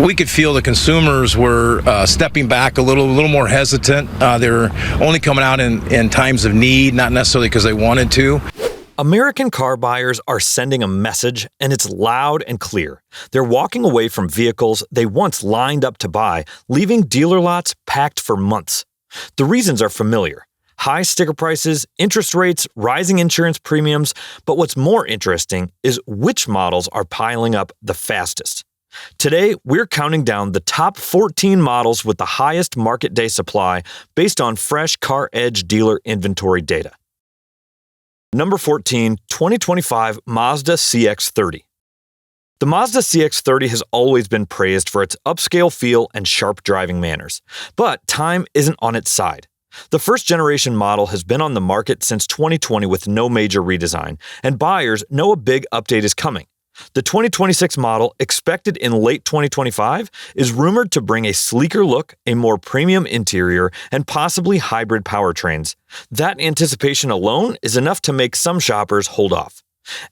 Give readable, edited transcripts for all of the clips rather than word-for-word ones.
we could feel the consumers were stepping back a little more hesitant. They're only coming out in times of need, not necessarily because they wanted to. American car buyers are sending a message, and it's loud and clear. They're walking away from vehicles they once lined up to buy, leaving dealer lots packed for months. The reasons are familiar. High sticker prices, interest rates, rising insurance premiums, but what's more interesting is which models are piling up the fastest. Today, we're counting down the top 14 models with the highest market day supply based on fresh CarEdge dealer inventory data. Number 14, 2025 Mazda CX-30. The Mazda CX-30 has always been praised for its upscale feel and sharp driving manners, but time isn't on its side. The first-generation model has been on the market since 2020 with no major redesign, and buyers know a big update is coming. The 2026 model, expected in late 2025, is rumored to bring a sleeker look, a more premium interior, and possibly hybrid powertrains. That anticipation alone is enough to make some shoppers hold off.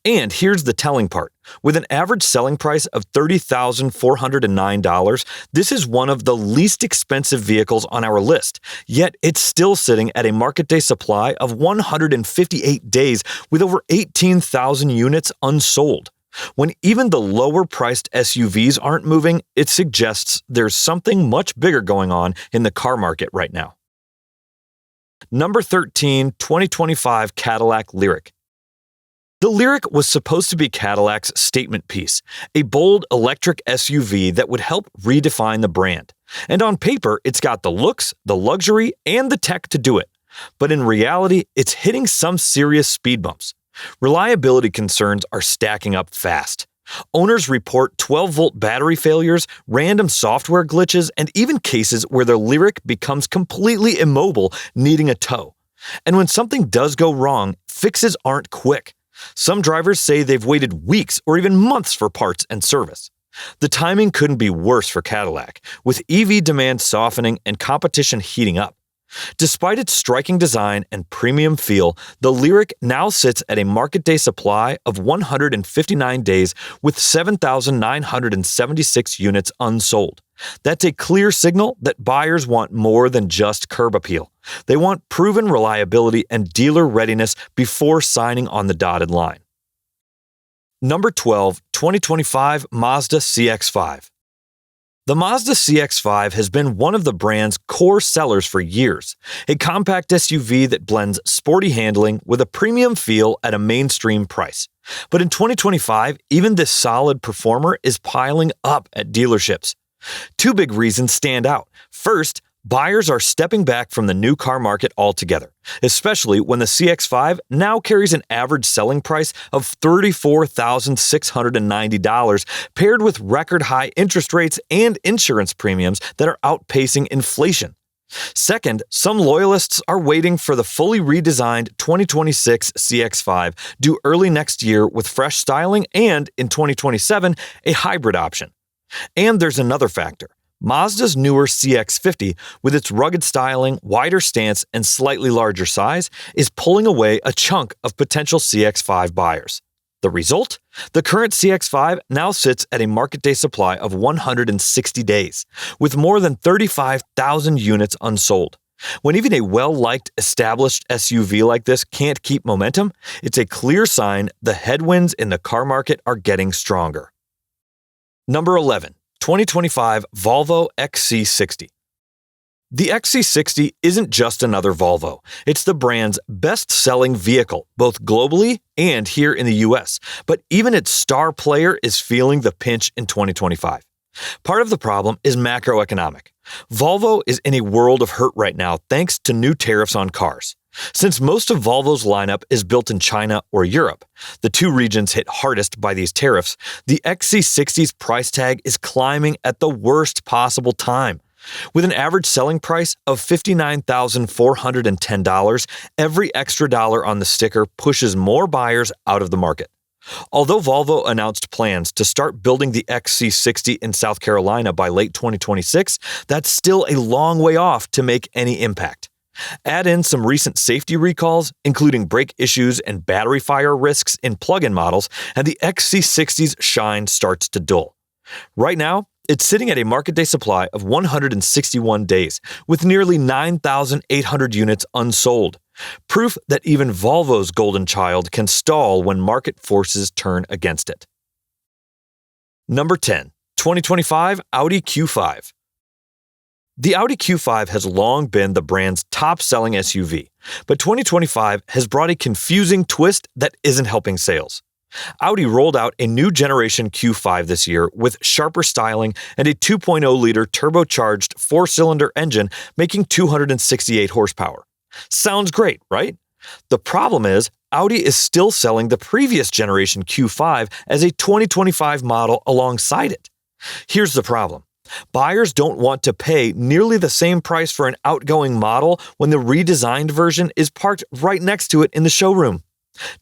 And here's the telling part. With an average selling price of $30,409, this is one of the least expensive vehicles on our list, yet it's still sitting at a market day supply of 158 days with over 18,000 units unsold. When even the lower-priced SUVs aren't moving, it suggests there's something much bigger going on in the car market right now. Number 13, 2025 Cadillac Lyriq. The Lyriq was supposed to be Cadillac's statement piece, a bold electric SUV that would help redefine the brand. And on paper, it's got the looks, the luxury, and the tech to do it. But in reality, it's hitting some serious speed bumps. Reliability concerns are stacking up fast. Owners report 12-volt battery failures, random software glitches, and even cases where the Lyriq becomes completely immobile, needing a tow. And when something does go wrong, fixes aren't quick. Some drivers say they've waited weeks or even months for parts and service. The timing couldn't be worse for Cadillac, with EV demand softening and competition heating up. Despite its striking design and premium feel, the Lyriq now sits at a market day supply of 159 days with 7,976 units unsold. That's a clear signal that buyers want more than just curb appeal. They want proven reliability and dealer readiness before signing on the dotted line. Number 12, 2025 Mazda CX-5. The Mazda CX-5 has been one of the brand's core sellers for years, a compact SUV that blends sporty handling with a premium feel at a mainstream price. But in 2025, even this solid performer is piling up at dealerships. Two big reasons stand out. First, buyers are stepping back from the new car market altogether, especially when the CX-5 now carries an average selling price of $34,690, paired with record-high interest rates and insurance premiums that are outpacing inflation. Second, some loyalists are waiting for the fully redesigned 2026 CX-5 due early next year with fresh styling and, in 2027, a hybrid option. And there's another factor. Mazda's newer CX-50, with its rugged styling, wider stance, and slightly larger size, is pulling away a chunk of potential CX-5 buyers. The result? The current CX-5 now sits at a market day supply of 160 days, with more than 35,000 units unsold. When even a well-liked, established SUV like this can't keep momentum, it's a clear sign the headwinds in the car market are getting stronger. Number 11. 2025 Volvo XC60. The XC60 isn't just another Volvo. It's the brand's best-selling vehicle, both globally and here in the US. But even its star player is feeling the pinch in 2025. Part of the problem is macroeconomic. Volvo is in a world of hurt right now thanks to new tariffs on cars. Since most of Volvo's lineup is built in China or Europe, the two regions hit hardest by these tariffs, the XC60's price tag is climbing at the worst possible time. With an average selling price of $59,410, every extra dollar on the sticker pushes more buyers out of the market. Although Volvo announced plans to start building the XC60 in South Carolina by late 2026, that's still a long way off to make any impact. Add in some recent safety recalls, including brake issues and battery fire risks in plug-in models, and the XC60's shine starts to dull. Right now, It's sitting at a market day supply of 161 days, with nearly 9,800 units unsold. Proof that even Volvo's golden child can stall when market forces turn against it. Number 10, 2025 Audi Q5. The Audi Q5 has long been the brand's top-selling SUV, but 2025 has brought a confusing twist that isn't helping sales. Audi rolled out a new generation Q5 this year with sharper styling and a 2.0-liter turbocharged four-cylinder engine making 268 horsepower. Sounds great, right? The problem is, Audi is still selling the previous generation Q5 as a 2025 model alongside it. Here's the problem. Buyers don't want to pay nearly the same price for an outgoing model when the redesigned version is parked right next to it in the showroom.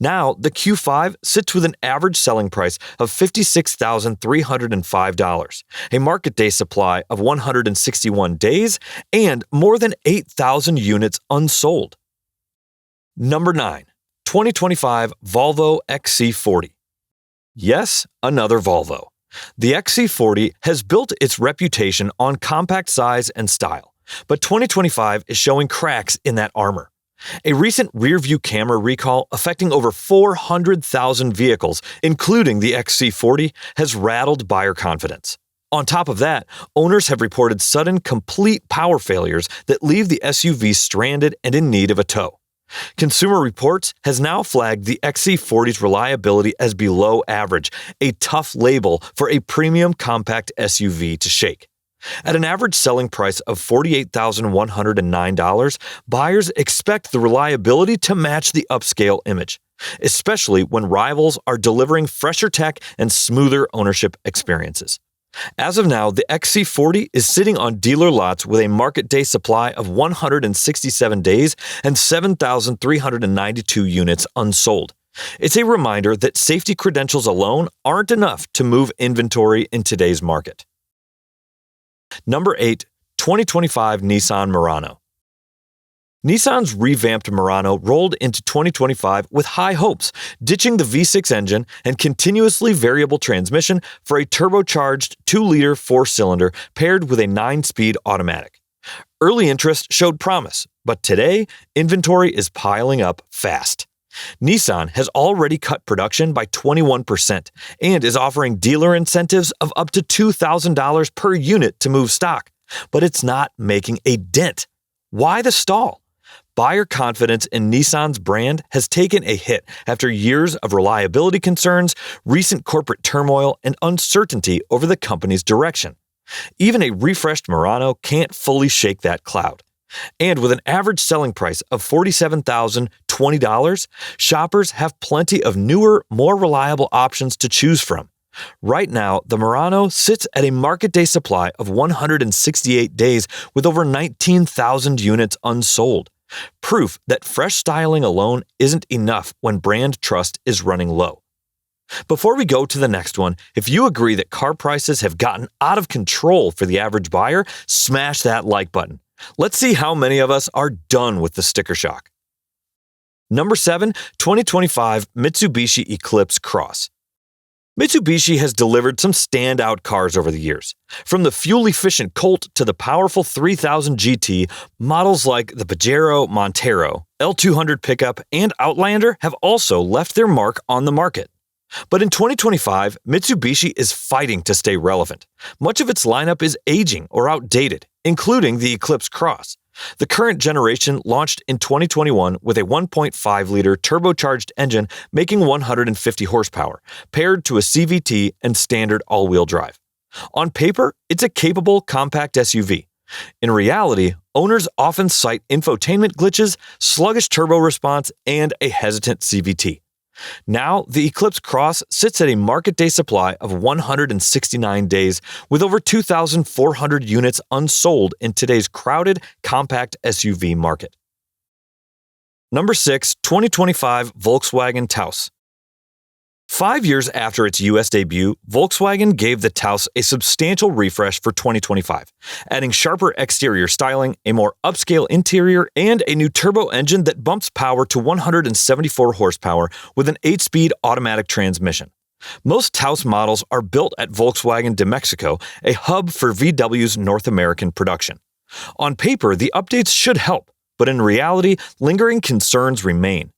Now, the Q5 sits with an average selling price of $56,305, a market day supply of 161 days, and more than 8,000 units unsold. Number 9, 2025 Volvo XC40. Yes, another Volvo. The XC40 has built its reputation on compact size and style, but 2025 is showing cracks in that armor. A recent rear-view camera recall affecting over 400,000 vehicles, including the XC40, has rattled buyer confidence. On top of that, owners have reported sudden, complete power failures that leave the SUV stranded and in need of a tow. Consumer Reports has now flagged the XC40's reliability as below average, a tough label for a premium compact SUV to shake. At an average selling price of $48,109, buyers expect the reliability to match the upscale image, especially when rivals are delivering fresher tech and smoother ownership experiences. As of now, the XC40 is sitting on dealer lots with a market day supply of 167 days and 7,392 units unsold. It's a reminder that safety credentials alone aren't enough to move inventory in today's market. Number 8, 2025 Nissan Murano. Nissan's revamped Murano rolled into 2025 with high hopes, ditching the V6 engine and continuously variable transmission for a turbocharged 2-liter 4-cylinder paired with a 9-speed automatic. Early interest showed promise, but today, inventory is piling up fast. Nissan has already cut production by 21% and is offering dealer incentives of up to $2,000 per unit to move stock, but it's not making a dent. Why the stall? Buyer confidence in Nissan's brand has taken a hit after years of reliability concerns, recent corporate turmoil, and uncertainty over the company's direction. Even a refreshed Murano can't fully shake that cloud. And with an average selling price of $47,020, shoppers have plenty of newer, more reliable options to choose from. Right now, the Murano sits at a market day supply of 168 days with over 19,000 units unsold. Proof that fresh styling alone isn't enough when brand trust is running low. Before we go to the next one, if you agree that car prices have gotten out of control for the average buyer, smash that like button. Let's see how many of us are done with the sticker shock. Number 7, 2025 Mitsubishi Eclipse Cross. Mitsubishi has delivered some standout cars over the years. From the fuel-efficient Colt to the powerful 3000 GT, models like the Pajero Montero, L200 pickup, and Outlander have also left their mark on the market. But in 2025, Mitsubishi is fighting to stay relevant. Much of its lineup is aging or outdated, including the Eclipse Cross. The current generation launched in 2021 with a 1.5-liter turbocharged engine making 150 horsepower, paired to a CVT and standard all-wheel drive. On paper, it's a capable compact SUV. In reality, owners often cite infotainment glitches, sluggish turbo response, and a hesitant CVT. Now, the Eclipse Cross sits at a market day supply of 169 days with over 2,400 units unsold in today's crowded compact SUV market. Number 6, 2025 Volkswagen Taos. 5 years after its U.S. debut, Volkswagen gave the Taos a substantial refresh for 2025, adding sharper exterior styling, a more upscale interior, and a new turbo engine that bumps power to 174 horsepower with an 8-speed automatic transmission. Most Taos models are built at Volkswagen de Mexico, a hub for VW's North American production. On paper, the updates should help, but in reality, lingering concerns remain.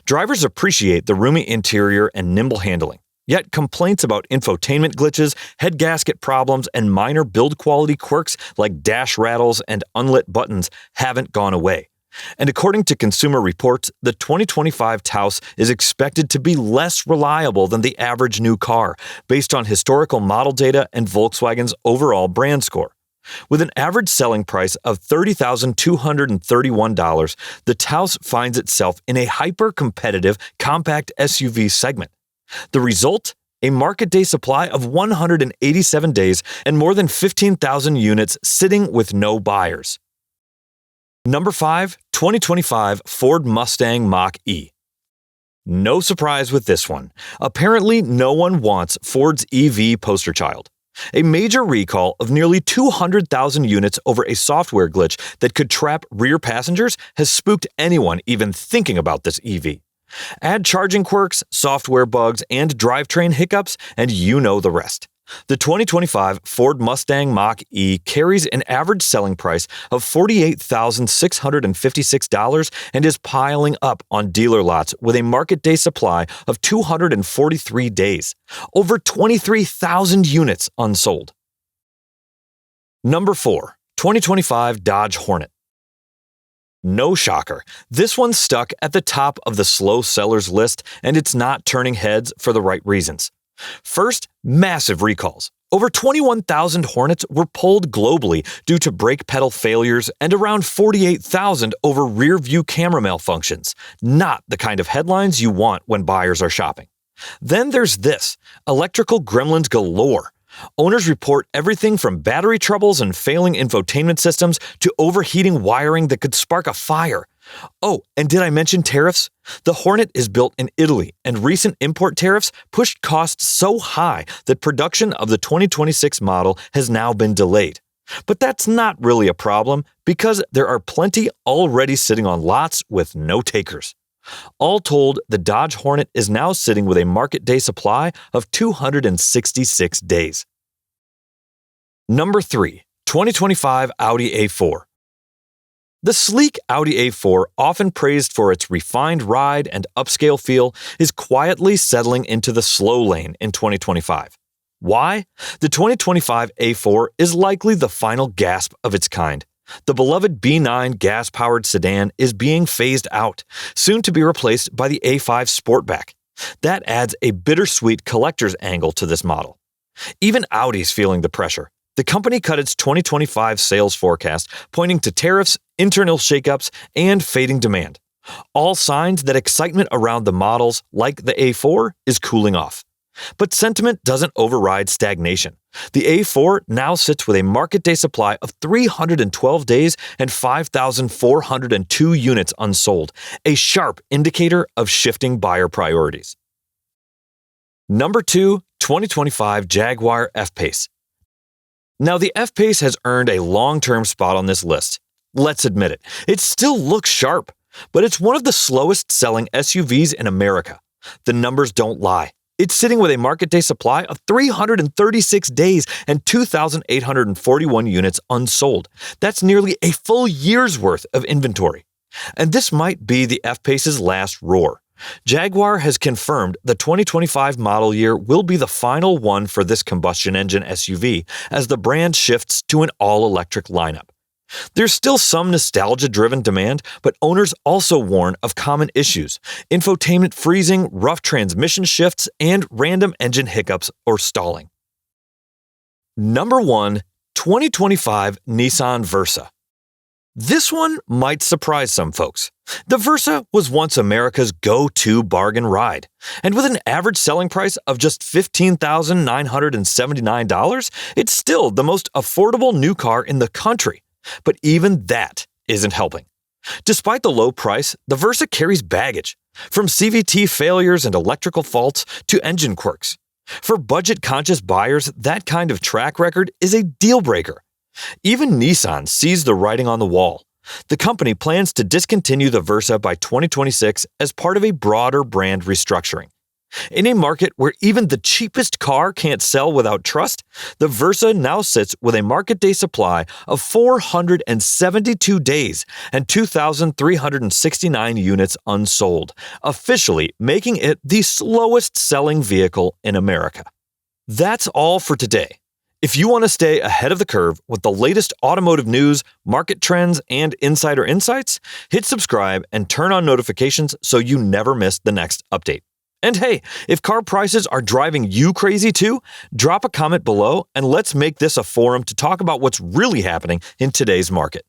Drivers appreciate the roomy interior and nimble handling, yet complaints about infotainment glitches, head gasket problems, and minor build quality quirks like dash rattles and unlit buttons haven't gone away. And according to Consumer Reports, the 2025 Taos is expected to be less reliable than the average new car, based on historical model data and Volkswagen's overall brand score. With an average selling price of $30,231, the Taos finds itself in a hyper-competitive compact SUV segment. The result? A market day supply of 187 days and more than 15,000 units sitting with no buyers. Number 5, 2025 Ford Mustang Mach-E. No surprise with this one. Apparently, no one wants Ford's EV poster child. A major recall of nearly 200,000 units over a software glitch that could trap rear passengers has spooked anyone even thinking about this EV. Add charging quirks, software bugs, and drivetrain hiccups, and you know the rest. The 2025 Ford Mustang Mach-E carries an average selling price of $48,656 and is piling up on dealer lots with a market day supply of 243 days, over 23,000 units unsold. Number 4, 2025 Dodge Hornet. No shocker, this one's stuck at the top of the slow sellers list, and it's not turning heads for the right reasons. First, massive recalls. Over 21,000 Hornets were pulled globally due to brake pedal failures and around 48,000 over rear-view camera malfunctions. Not the kind of headlines you want when buyers are shopping. Then there's this, electrical gremlins galore. Owners report everything from battery troubles and failing infotainment systems to overheating wiring that could spark a fire. Oh, and did I mention tariffs? The Hornet is built in Italy, and recent import tariffs pushed costs so high that production of the 2026 model has now been delayed. But that's not really a problem because there are plenty already sitting on lots with no takers. All told, the Dodge Hornet is now sitting with a market day supply of 266 days. Number 3, 2025 Audi A4. The sleek Audi A4, often praised for its refined ride and upscale feel, is quietly settling into the slow lane in 2025. Why? The 2025 A4 is likely the final gasp of its kind. The beloved B9 gas-powered sedan is being phased out, soon to be replaced by the A5 Sportback. That adds a bittersweet collector's angle to this model. Even Audi's feeling the pressure. The company cut its 2025 sales forecast, pointing to tariffs, internal shakeups, and fading demand. All signs that excitement around the models, like the A4, is cooling off. But sentiment doesn't override stagnation. The A4 now sits with a market day supply of 312 days and 5,402 units unsold, a sharp indicator of shifting buyer priorities. Number 2, 2025 Jaguar F-Pace. Now, the F-Pace has earned a long-term spot on this list. Let's admit it, it still looks sharp, but it's one of the slowest-selling SUVs in America. The numbers don't lie. It's sitting with a market day supply of 336 days and 2,841 units unsold. That's nearly a full year's worth of inventory. And this might be the F-Pace's last roar. Jaguar has confirmed the 2025 model year will be the final one for this combustion engine SUV as the brand shifts to an all-electric lineup. There's still some nostalgia-driven demand, but owners also warn of common issues: infotainment freezing, rough transmission shifts, and random engine hiccups or stalling. Number 1, 2025 Nissan Versa. This one might surprise some folks. The Versa was once America's go-to bargain ride, and with an average selling price of just $15,979, it's still the most affordable new car in the country. But even that isn't helping. Despite the low price, the Versa carries baggage, from CVT failures and electrical faults to engine quirks. For budget-conscious buyers, that kind of track record is a deal-breaker. Even Nissan sees the writing on the wall. The company plans to discontinue the Versa by 2026 as part of a broader brand restructuring. In a market where even the cheapest car can't sell without trust, the Versa now sits with a market day supply of 472 days and 2,369 units unsold, officially making it the slowest selling vehicle in America. That's all for today. If you want to stay ahead of the curve with the latest automotive news, market trends, and insider insights, hit subscribe and turn on notifications so you never miss the next update. And hey, if car prices are driving you crazy too, drop a comment below and let's make this a forum to talk about what's really happening in today's market.